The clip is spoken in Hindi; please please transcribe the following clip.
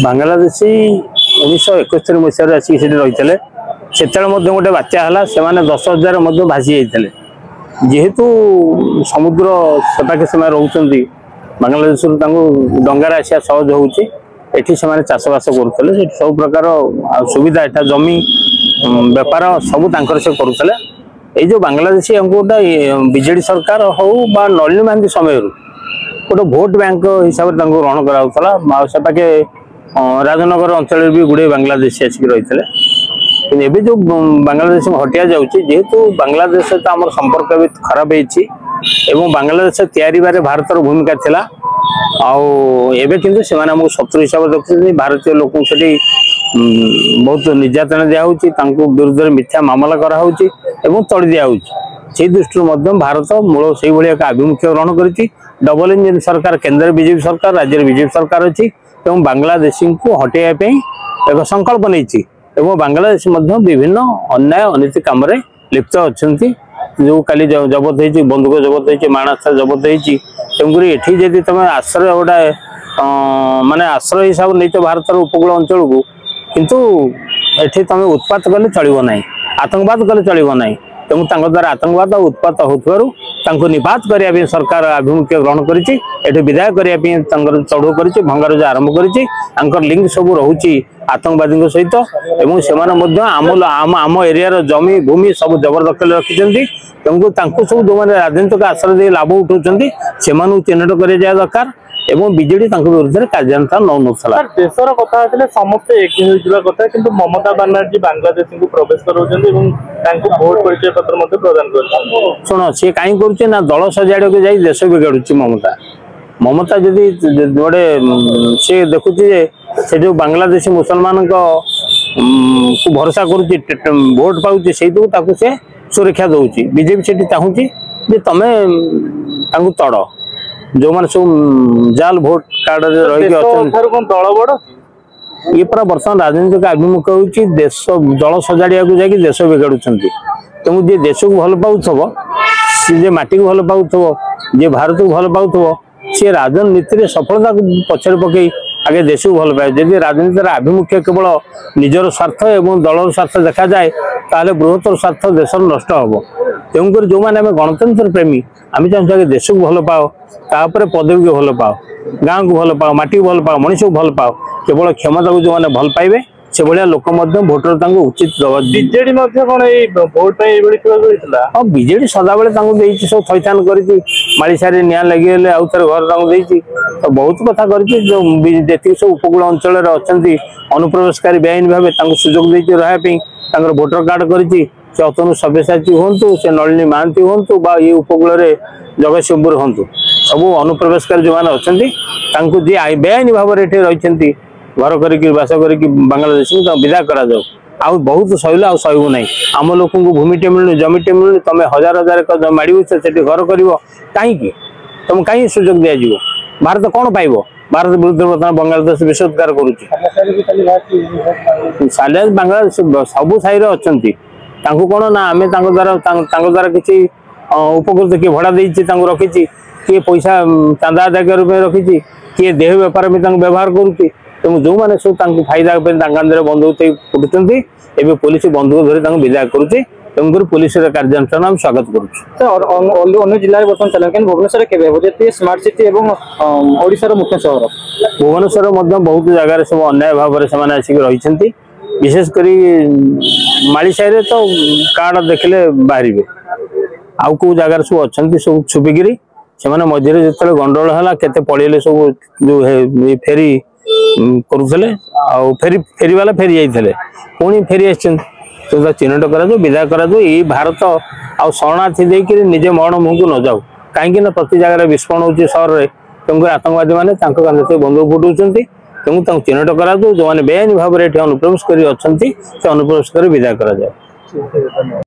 बांग्लादेशी 1971 मसीह आसिक रही से गोटे बात्या है से 10,000 भासी जाते जेहेतु समुद्र सपाखे से रोच बांग्लादेश डंगार आसा सहज होती चाषबास करुले सब प्रकार सुविधा एटा जमी बेपार सब से करुले ये जो बांग्लादेशी गोटे बीजेडी सरकार हो नलिनी महांती समय गोटे भोट बैंक हिसाब से ग्रहण कराला से पाखे राजनगर अंचल भी गुड़े बांग्लादेशी आसिक रही एवं जो बांग्लादेश हटिया जेहेतु बांग्लादेश तो आम संपर्क भी खराब हो बांग्लादेश तैयारी भारतर भूमिका थिला आवे कि शत्रु हिसाब से देखते भारतीय लोक से बहुत निर्यातना दिया विरुद्ध में मिथ्या मामला कराई तड़ी दिया दृष्टि भारत मूल से भाई एक आभिमुख्य ग्रहण कर डबल इंजन सरकार केंद्र बीजेपी सरकार राज्य बीजेपी सरकार अच्छी बांग्लादेशी को हटाइवाई एक संकल्प नहीं बांग्लादेश विभिन्न अन्याय अनीति कम लिप्त अच्छा जो काली जबत हो बंदूक जबत हो माणास्त्र जबत होगी ये तुम आश्रय गोटे माने आश्रय हिसाब नहीं तो भारतर उपकूल अंचल को किंतु एठी तुम उत्पात कले चलो ना आतंकवाद कले चलो ना तेणु द्वारा आतंकवाद उत्पात हो निपात करने सरकार आभिमुख्य ग्रहण कर विदाय करने चढ़ऊ कर भंगारुज आरंभ कर लिंक सब रोचे आतंकवादी सहित आम एरिया जमी भूमि सब जबरदखल रखिंट तेणु सब जो मैंने राजनीतिक आश्रय लाभ उठाऊँ से चिन्हट कर दरकार एवं बीजेडी विरुद्ध में कार्यानुष्ठान नौ नाला देशर कथा समस्ते एक कथा कि ममता बानार्जी बांग्लादेश को प्रवेश कर भोट परिचय पत्र प्रदान कर शुण सी कहीं कर दल सजाड़ के जाई देश बिगाड़ुची ममता जदि गोटे सी देखुची से जो बांग्लादेशी मुसलमान को भरोसा कर भोट पाऊँ से से सुरक्षा दौर बीजेपी से चाहूँगी तुम तड़ जो मैंने सब जाल भोट कार्ड रही दल बड़ ये पूरा बर्तमान राजनीतिक आभिमुख्य होची देश दल सजाड़िया को जाकि देश बिगाड़ुंट तेणु जी देश को भल पाऊब सी माटी को भल पाऊब जी भारत को भल पाऊब सी राजनीति सफलता पछर पकई आगे देश को भल पाए जदि राजनीतिर आभिमुख्य केवल निजर स्वार्थ एवं दलर स्वार्थ देखा जाए ताले बृहत्तर स्वार्थ देश नष्ट हम तेणुक जो मैंने गणतंत्र प्रेमी आम चाहूँ देश को भल पाओ तापर पदवी को भल पाओ गाँव को भल पाओ माटी को भल पाओ मनीष को भल पाओ केवल क्षमता को जो मैंने भल पाइबे से भाया लोक भोटर उचित बीजेडी भोट हाँ बीजेडी सदाबले सब थैथान कर माड़ीसारे निआं लगे आउ थे घर तो बहुत कथा कर सब उपकूल अंचल अच्छा अनुप्रवेशकारी बेआईन भाव सुजोग देती रहा भोटर कार्ड कर अतनु सब्यसाची हूँ से नलिनी महांती हूँ ये उपकूल जगतसिंहपुर हूँ सब अनुप्रवेशकारी जो मैंने अच्छा जी बेआईन भाव में रही घर करवास कर बांग्लादेश विदा करा आउ बहुत सहला आ सहू ना आम लोक भूमिटे मिलूनी जमीटे मिलूनी तुम हजार हजार माड़ी से घर कर कहीं तुम कहीं सुजोग दिज्व भारत कौन पाइब भारत विरुद्ध बर्तमान बांग्लादेश विषोत्कार करुच्ची बांग्लादेश सबू साई अच्छा कौन ना आम द्वारा किसी उपकृत किए भड़ा देती रखी किए पैसा चांदा आदाय रखी किए देह बेपार में व्यवहार करुच्ची तेणु जो मैंने सब फायदा बंधुक फुटुंट एवं पुलिस बंधुक धरी विदा करुच्ची तेणुक पुलिस कार्यानुष्ठान हम स्वागत करुँ जिले बर्तमान चल भुवनेश्वर के स्मार्ट सिटी और ओडिशार मुख्य सहर भुवनेश्वर बहुत जगार सब अन्याय भाव में आसिक रही विशेषकर माड़ीसाई तो कार्ड देखले बाहर आउ कौ जगार सब अच्छा सब छुपिकी से मझे जो गंडगोल है केते पड़े सब जो फेरी करुले फेरी वाला फेरी जाते पुणी फेरी आस चिन्हट कर विदा कर भारत आ शरणार्थी देकर निजे मरण मुह को न जाऊ कहीं प्रति जगह विस्फोरण हो सहर में तेणुक आतंकवादी मैंने बंधुक फुटाऊँ तेणु चिन्हट कर जो मैंने बेआईन भाव में अनुप्रवेश कर अनुप्रवेश कर विदा कर